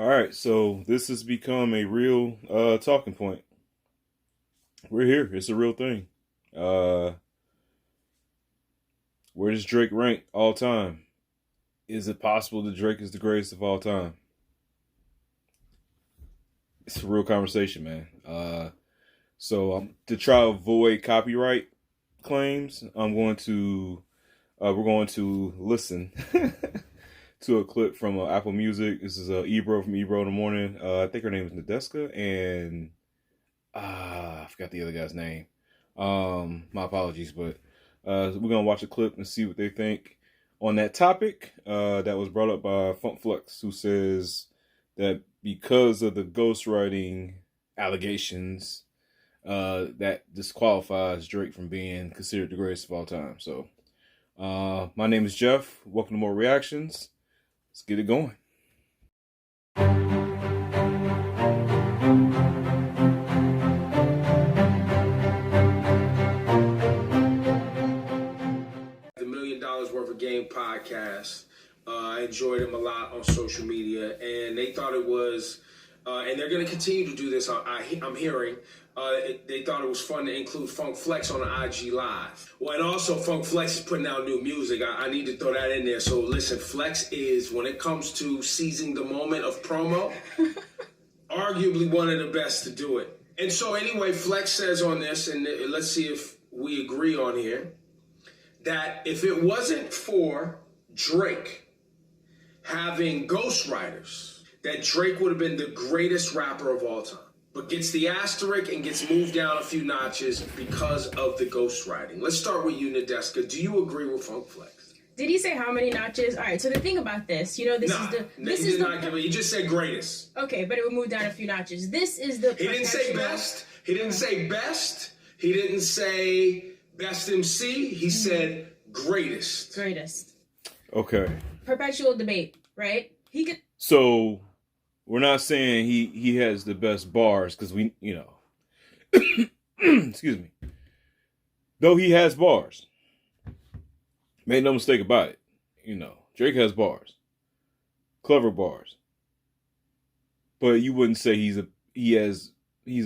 All right, so this has become a real talking point. We're here. It's a real thing. Uh, where does Drake rank all time? Is it possible that Drake is the greatest of all time? It's a real conversation, man. To try to avoid copyright claims, we're going to listen to a clip from Apple Music. This is Ebro from Ebro in the Morning. I think her name is Nadeska, and I forgot the other guy's name. My apologies, but we're gonna watch a clip and see what they think on that topic that was brought up by Funk Flex, who says that because of the ghostwriting allegations, that disqualifies Drake from being considered the greatest of all time. So, my name is Jeff. Welcome to More Reactions. Let's get it going. Worth of Game podcast. I enjoyed them a lot on social media, and they thought it was, and they're going to continue to do this. I'm hearing they thought it was fun to include Funk Flex on the IG Live. Well, and also Funk Flex is putting out new music. I need to throw that in there. So listen, Flex is, when it comes to seizing the moment of promo, arguably one of the best to do it. And so anyway, Flex says on this, and let's see if we agree on here, that if it wasn't for Drake having ghostwriters, that Drake would have been the greatest rapper of all time. But gets the asterisk and gets moved down a few notches because of the ghostwriting. Let's start with you, Nadeska. Do you agree with Funk Flex? Did he say how many notches? All right, so the thing about this, he just said greatest. Okay, but it would move down a few notches. This is the... He didn't say best. He didn't say best. He didn't say... best MC, he said greatest. Greatest. Okay. Perpetual debate, right? He could. So we're not saying he has the best bars because we, excuse me. Though he has bars, made no mistake about it. Drake has bars, clever bars. But you wouldn't say he's a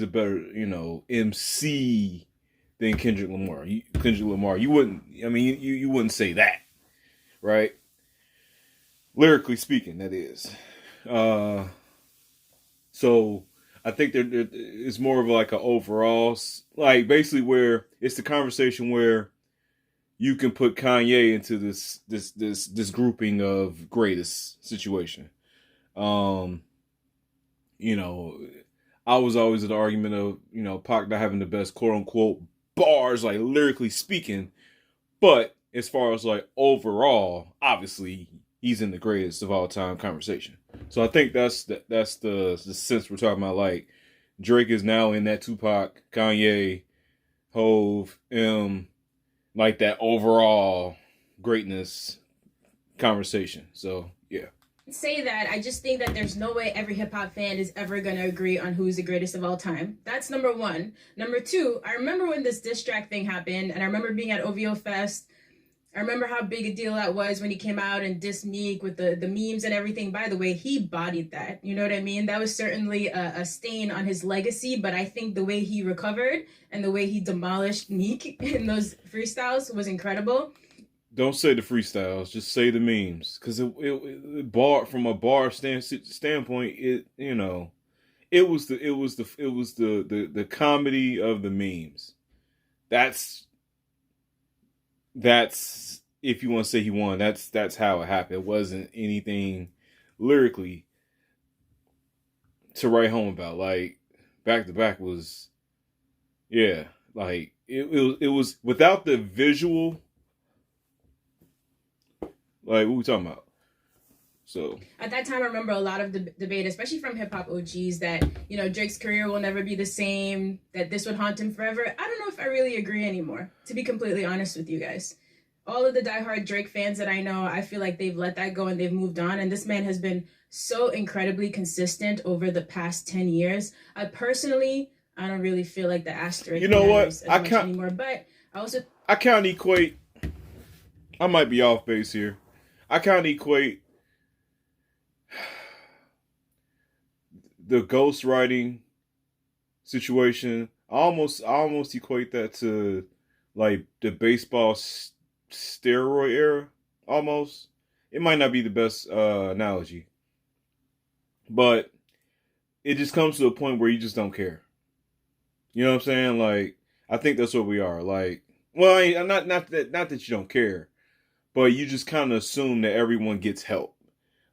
better MC than Kendrick Lamar. You wouldn't. I mean, you wouldn't say that, right? Lyrically speaking, that is. So I think there it's more of like an overall, like basically where it's the conversation where you can put Kanye into this grouping of greatest situation. I was always in the argument of Pac not having the best quote unquote bars, like lyrically speaking, but as far as like overall, obviously he's in the greatest of all time conversation. So I think that's the sense we're talking about. Like Drake is now in that Tupac, Kanye, Hove, like that overall greatness conversation. So yeah. Say that, I just think that there's no way every hip-hop fan is ever going to agree on who's the greatest of all time. That's number one. Number two, I remember when this diss track thing happened, and I remember being at OVO Fest. I remember how big a deal that was when he came out and dissed Meek with the memes and everything. By the way, he bodied that. You know what I mean? That was certainly a stain on his legacy, but I think the way he recovered and the way he demolished Meek in those freestyles was incredible. Don't say the freestyles, just say the memes. Because from a bar standpoint, it was the comedy of the memes. That's if you want to say he won. That's how it happened. It wasn't anything lyrically to write home about. Like Back to Back was, yeah, like it was without the visual. Like, what we talking about? So at that time, I remember a lot of debate, especially from hip hop OGs, that Drake's career will never be the same. That this would haunt him forever. I don't know if I really agree anymore. To be completely honest with you guys, all of the diehard Drake fans that I know, I feel like they've let that go and they've moved on. And this man has been so incredibly consistent over the past 10 years. I don't really feel like the asterisk. You know what? I can't anymore. But I can't equate. I might be off base here. I can't equate the ghostwriting situation, I almost equate that to like the baseball steroid era. Almost, it might not be the best analogy, but it just comes to a point where you just don't care. You know what I'm saying? Like, I think that's what we are. Like, well, not that you don't care, but you just kind of assume that everyone gets help.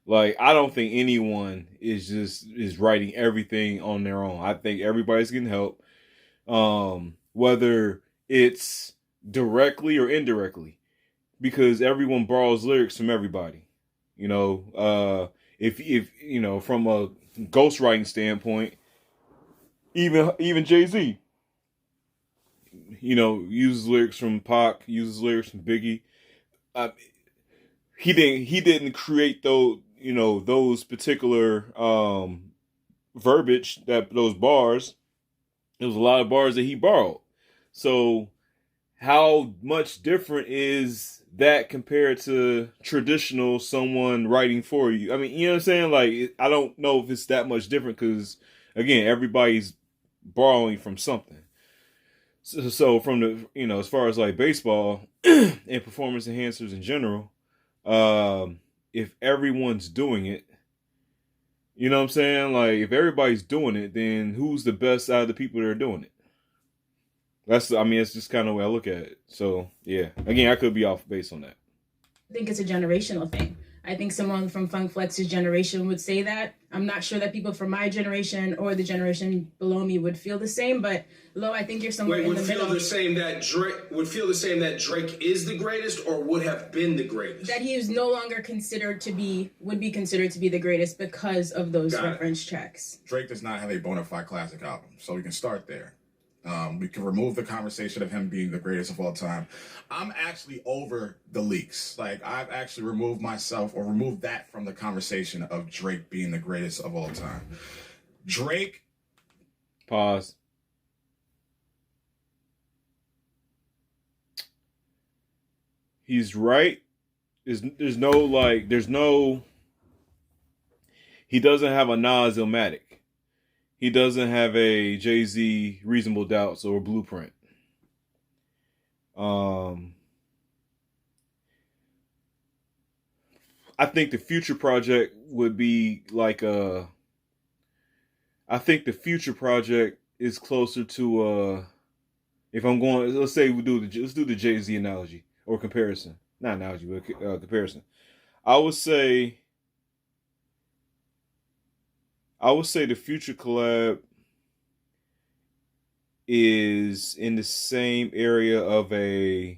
Like, I don't think anyone is writing everything on their own. I think everybody's getting help, whether it's directly or indirectly, because everyone borrows lyrics from everybody. You know, if you know, from a ghostwriting standpoint, even Jay-Z, you know, uses lyrics from Pac, uses lyrics from Biggie. Uh, he didn't create those, you know, those particular verbiage, that those bars. There was a lot of bars that he borrowed. So how much different is that compared to traditional someone writing for you? I mean, you know what I'm saying? Like, I don't know if it's that much different because, again, everybody's borrowing from something. So from the, you know, as far as like baseball and performance enhancers in general, if everyone's doing it, you know what I'm saying? Like, if everybody's doing it, then who's the best out of the people that are doing it? I mean, it's just kind of the way I look at it. So, yeah. Again, I could be off base on that. I think it's a generational thing. I think someone from Funk Flex's generation would say that. I'm not sure that people from my generation or the generation below me would feel the same, but Lo, I think you're somewhere in the middle. Would feel the same that Drake is the greatest or would have been the greatest? That he is no longer would be considered to be the greatest because of those reference tracks. Drake does not have a bona fide classic album, so we can start there. We can remove the conversation of him being the greatest of all time. I'm actually over the leaks. Like, I've actually removed that from the conversation of Drake being the greatest of all time. Drake. Pause. He's right. There's no. He doesn't have a Nas Illmatic. He doesn't have a Jay-Z Reasonable Doubts or Blueprint. I think the future project would be like a. I think the future project is closer to if I'm going, let's say let's do the Jay-Z analogy or comparison, not analogy, but comparison. I would say the future collab is in the same area of a.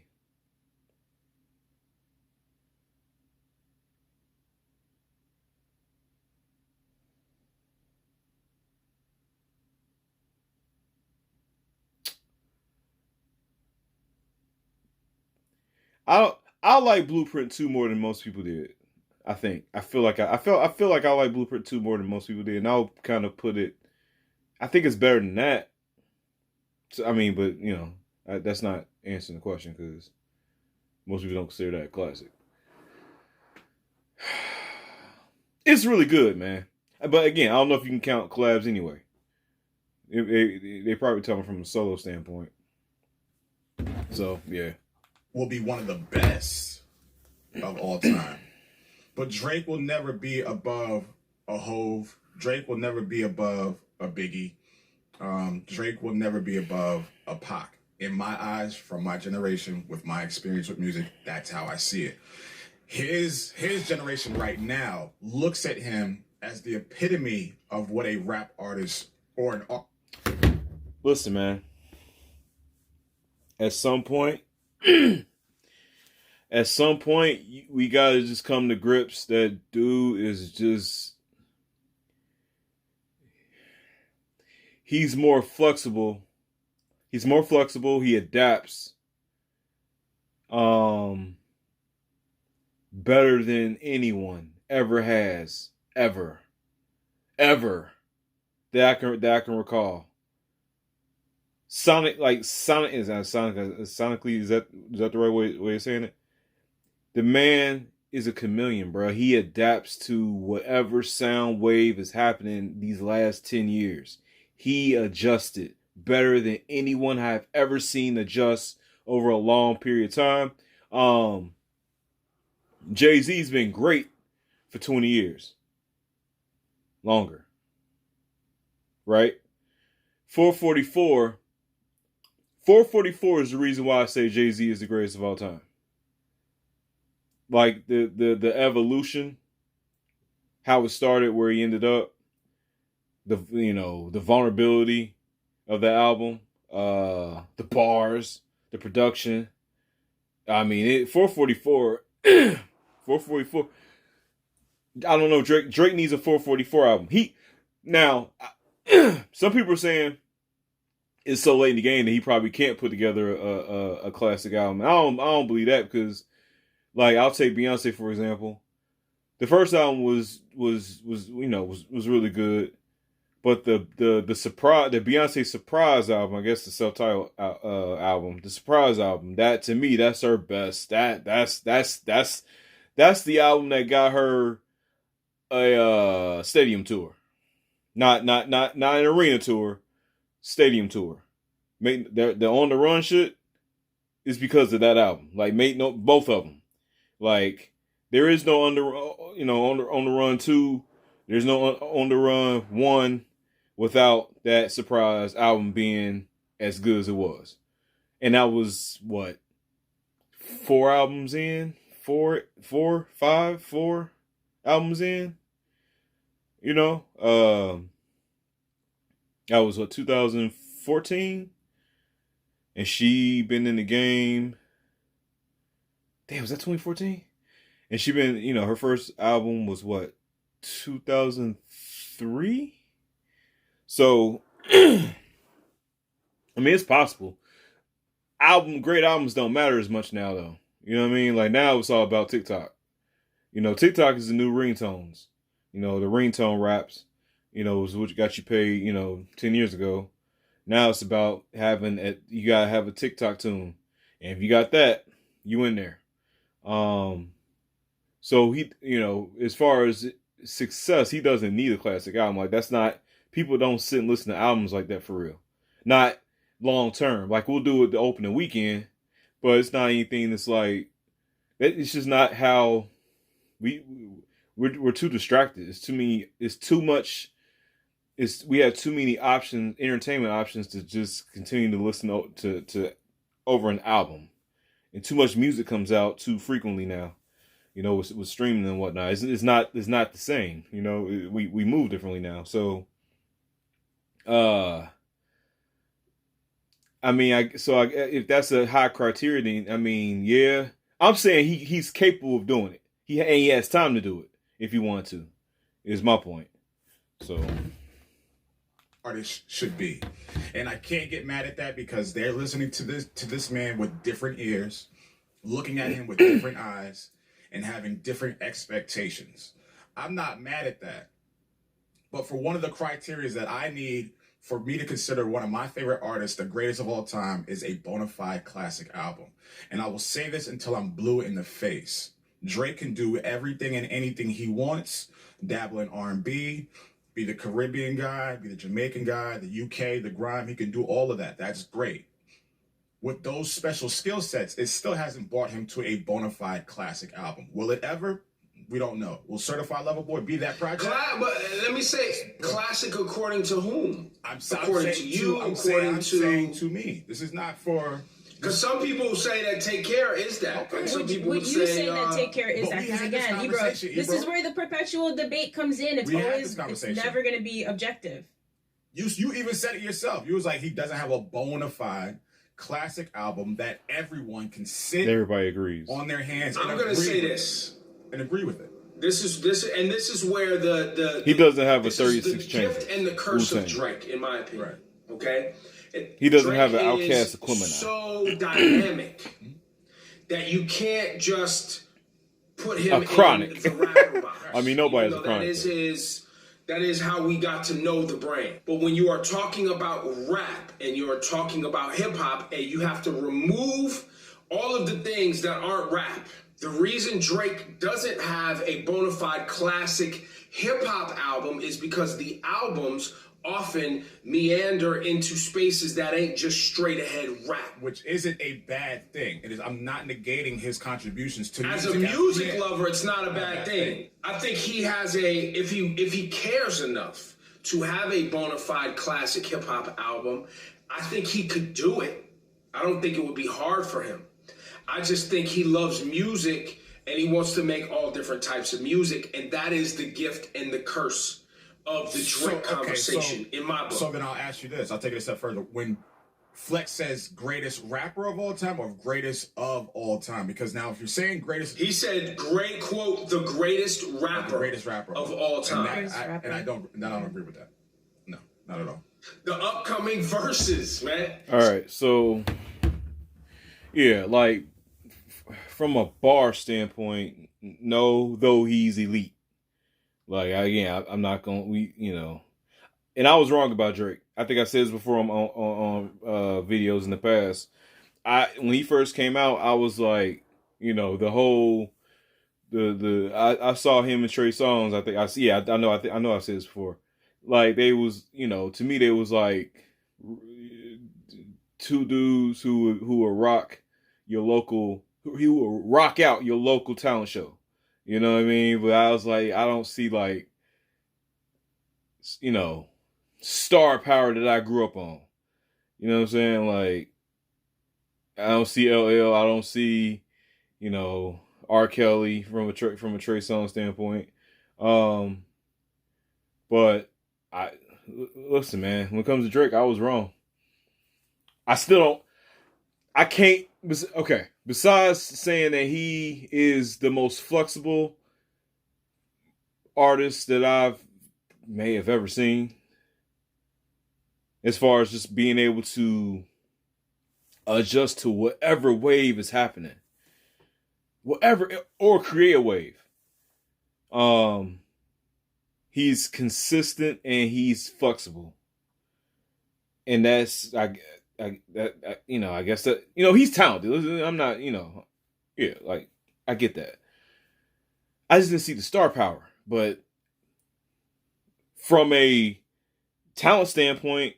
I like Blueprint 2 more than most people did. I think. I feel like I like Blueprint 2 more than most people did, and I'll kind of put it. I think it's better than that. So, I mean, but you know, that's not answering the question because most people don't consider that a classic. It's really good, man. But again, I don't know if you can count collabs anyway. They probably tell me from a solo standpoint. So yeah, will be one of the best of all time. But Drake will never be above a Hove. Drake will never be above a Biggie. Drake will never be above a Pac. In my eyes, from my generation, with my experience with music, that's how I see it. His generation right now looks at him as the epitome of what a rap artist or an. Listen, man. At some point, we gotta just come to grips that dude is just. He's more flexible. He adapts. Better than anyone ever has, ever, that I can recall. Sonically, is that the right way of saying it? The man is a chameleon, bro. He adapts to whatever sound wave is happening these last 10 years. He adjusted better than anyone I've ever seen adjust over a long period of time. Jay-Z's been great for 20 years. Longer. Right? 444 is the reason why I say Jay-Z is the greatest of all time. Like the evolution, how it started, where he ended up, the vulnerability of the album, the bars, the production. I mean, 444, 444. I don't know. Drake needs a 444 album. Some people are saying it's so late in the game that he probably can't put together a classic album. I don't believe that, because, like, I'll take Beyonce for example. The first album was really good, but the Beyonce surprise album, I guess the self-titled album, the surprise album, that to me, that's her best. That's the album that got her a stadium tour, not an arena tour, stadium tour. The On the Run shit is because of that album. Like, both of them. Like, there is no on the Run 2. There's no On the Run 1 without that surprise album being as good as it was. And that was what, 4 albums in? 4 albums in? That was what, 2014? And she been in the game. Damn, was that 2014? And she been, her first album was what, 2003? So, I mean, it's possible. Great albums don't matter as much now, though. You know what I mean? Like, now it's all about TikTok. TikTok is the new ringtones. The ringtone raps, was what got you paid, 10 years ago. Now it's about you gotta have a TikTok tune. And if you got that, you in there. So he, as far as success, he doesn't need a classic album. Like, that's not, people don't sit and listen to albums like that for real. Not long term. Like, we'll do it the opening weekend, but it's not anything that's like, it's just not how we're too distracted. It's too much. We have too many options, entertainment options, to just continue to listen to over an album. And too much music comes out too frequently now, with streaming and whatnot. It's not the same. We move differently now. So, if that's a high criteria, then, yeah, I'm saying he's capable of doing it. He has time to do it if he wanted to, is my point. So, artists should be, and I can't get mad at that, because they're listening to this man with different ears, looking at him with different eyes, and having different expectations. I'm not mad at that, but for one of the criteria that I need for me to consider one of my favorite artists the greatest of all time is a bona fide classic album. And I will say this until I'm blue in the face. Drake can do everything and anything he wants, dabble in R&B, be the Caribbean guy, be the Jamaican guy, the UK, the grime. He can do all of that. That's great. With those special skill sets, it still hasn't brought him to a bona fide classic album. Will it ever? We don't know. Will Certified Lover Boy be that project? But let me say, classic according to whom? According to you, I'm saying to me. This is not for... Because some people say that Take Care is that. Okay. Some people would you say that Take Care is but that? we Because had this again, Ebro, conversation, this Ebro. is where the perpetual debate comes in. It's never going to be objective. You even said it yourself. You was like, he doesn't have a bona fide classic album that everyone can sit. Everybody agrees on their hands. I'm going to say this and agree with it. This is where he doesn't have a 36 the chamber. gift and the curse Wu-Tang. of Drake, in my opinion. Right. Okay. He doesn't Drake have an Outkast is equivalent. So dynamic that you can't just put him Chronic. in the rapper box. Nobody has a Chronic. That is how we got to know the brand. But when you are talking about rap and you're talking about hip hop, and you have to remove all of the things that aren't rap, The reason Drake doesn't have a bona fide classic hip-hop album is because the albums often meander into spaces that ain't just straight ahead rap. Which isn't a bad thing. It is. I'm not negating his contributions to As music. a music lover, it's not a bad thing. I think he has if he cares enough to have a bona fide classic hip-hop album, I think he could do it. I don't think it would be hard for him. I just think he loves music and he wants to make all different types of music, and that is the gift and the curse of the Drake conversation in my book. So then I'll ask you this. I'll take it a step further. When Flex says greatest rapper of all time or greatest of all time, because now if you're saying greatest, he said, "Great quote, the greatest rapper of all time," and I don't agree with that. No, not at all. The upcoming verses, man. All right, so yeah, like from a bar standpoint, no, though he's elite. Like I'm not gonna and I was wrong about Drake. I think I said this before on videos in the past. When he first came out, I was like, the whole I saw him and Trey Songz. I know I said this before. Like they was, to me they was like two dudes who will rock out your local talent show. You know what I mean? But I was like, I don't see like, star power that I grew up on. You know what I'm saying? Like, I don't see LL. I don't see, R. Kelly from a Trey Songz standpoint. But listen, man. When it comes to Drake, I was wrong. I still don't. I can't. Okay. Besides saying that he is the most flexible artist that may have ever seen, as far as just being able to adjust to whatever wave is happening, or create a wave. He's consistent and he's flexible, and that's I guess that he's talented. I'm not like I get that. I just didn't see the star power, but from a talent standpoint,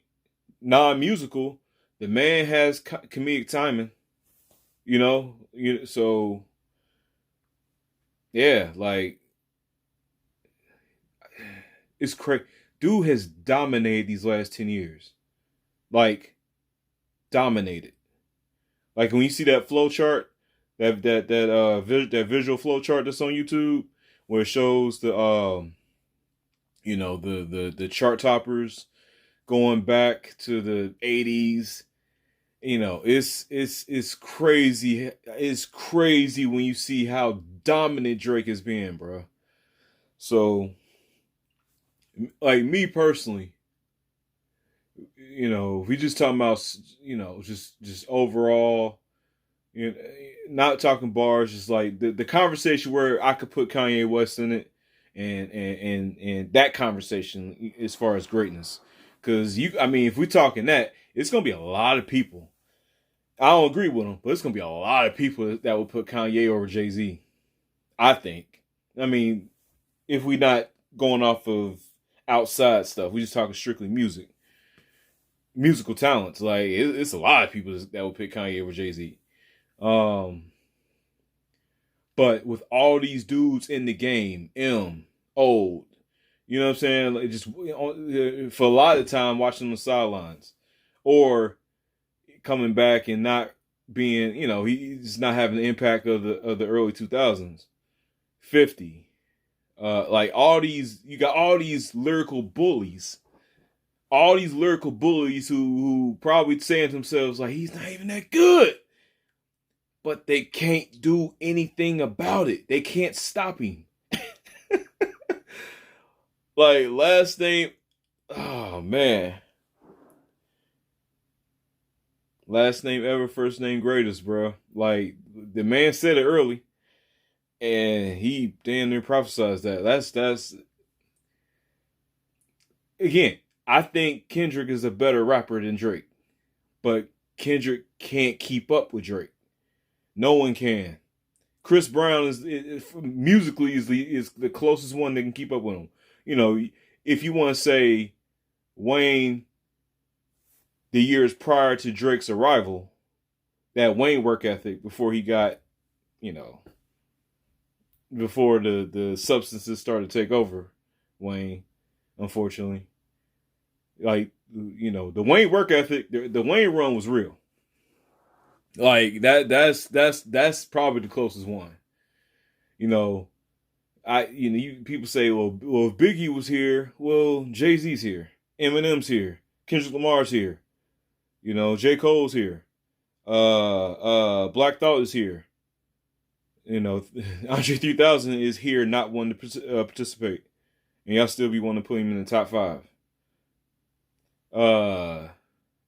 non-musical, the man has comedic timing. So yeah, like it's crazy. Dude has dominated these last 10 years. Like dominated. Like when you see that flow chart, that visual flow chart that's on YouTube, where it shows the the chart toppers going back to the 80s. It's crazy. It's crazy when you see how dominant Drake has been, bro. So, like me personally, if we just talking about, just overall, not talking bars, just like the conversation where I could put Kanye West in it, and that conversation as far as greatness, because if we're talking that, it's gonna be a lot of people. I don't agree with them, but it's gonna be a lot of people that will put Kanye over Jay-Z. I think. If we not going off of outside stuff, we just talking strictly musical talents. Like it's a lot of people that will pick Kanye over Jay-Z. But with all these dudes in the game, old, you know what I'm saying? Like just for a lot of the time watching the sidelines, or coming back and not being, he's not having the impact of the early 2000s. 50, like you got all these lyrical bullies. All these lyrical bullies who probably saying to themselves, like, he's not even that good. But they can't do anything about it. They can't stop him. Like, last name, oh, man. Last name ever, first name greatest, bro. Like, the man said it early. And he damn near prophesized that. That's again, I think Kendrick is a better rapper than Drake. But Kendrick can't keep up with Drake. No one can. Chris Brown is musically is the closest one that can keep up with him. You know, if you want to say Wayne, the years prior to Drake's arrival, that Wayne work ethic before he got, you know, before the substances started to take over Wayne, unfortunately. Like, you know, the Wayne work ethic, the Wayne run was real. Like that's probably the closest one. You know, people say, well, if Biggie was here, well, Jay-Z's here, Eminem's here, Kendrick Lamar's here, you know, J. Cole's here, Black Thought is here, you know, Andre 3000 is here, not one to participate, and y'all still be wanting to put him in the top 5.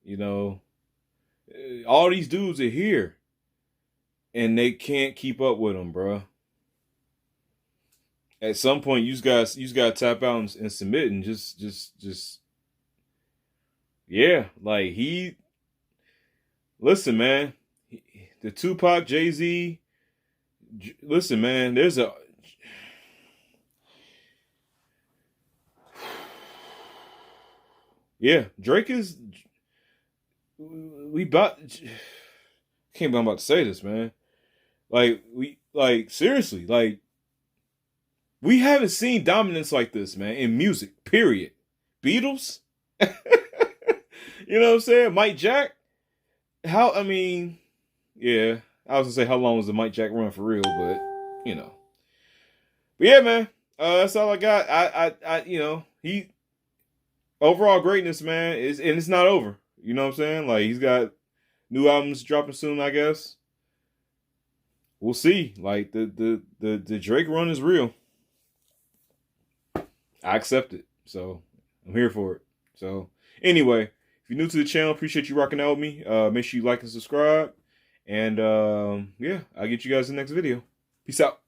You know, all these dudes are here, and they can't keep up with him, bro. At some point, you guys got to tap out and submit and just, yeah, like listen, man, the Tupac, Jay-Z, listen, man, yeah, Drake is, can't believe I'm about to say this, man. Seriously, like, we haven't seen dominance like this, man, in music, period. Beatles? You know what I'm saying? Mike Jack? Yeah, I was gonna say, how long was the Mike Jack run for real, but, you know. But yeah, man, that's all I got. You know, overall greatness, man, and it's not over. You know what I'm saying? Like, he's got new albums dropping soon, I guess. We'll see. Like, the Drake run is real. I accept it. So, I'm here for it. So, anyway, if you're new to the channel, appreciate you rocking out with me. Make sure you like and subscribe. And, yeah, I'll get you guys in the next video. Peace out.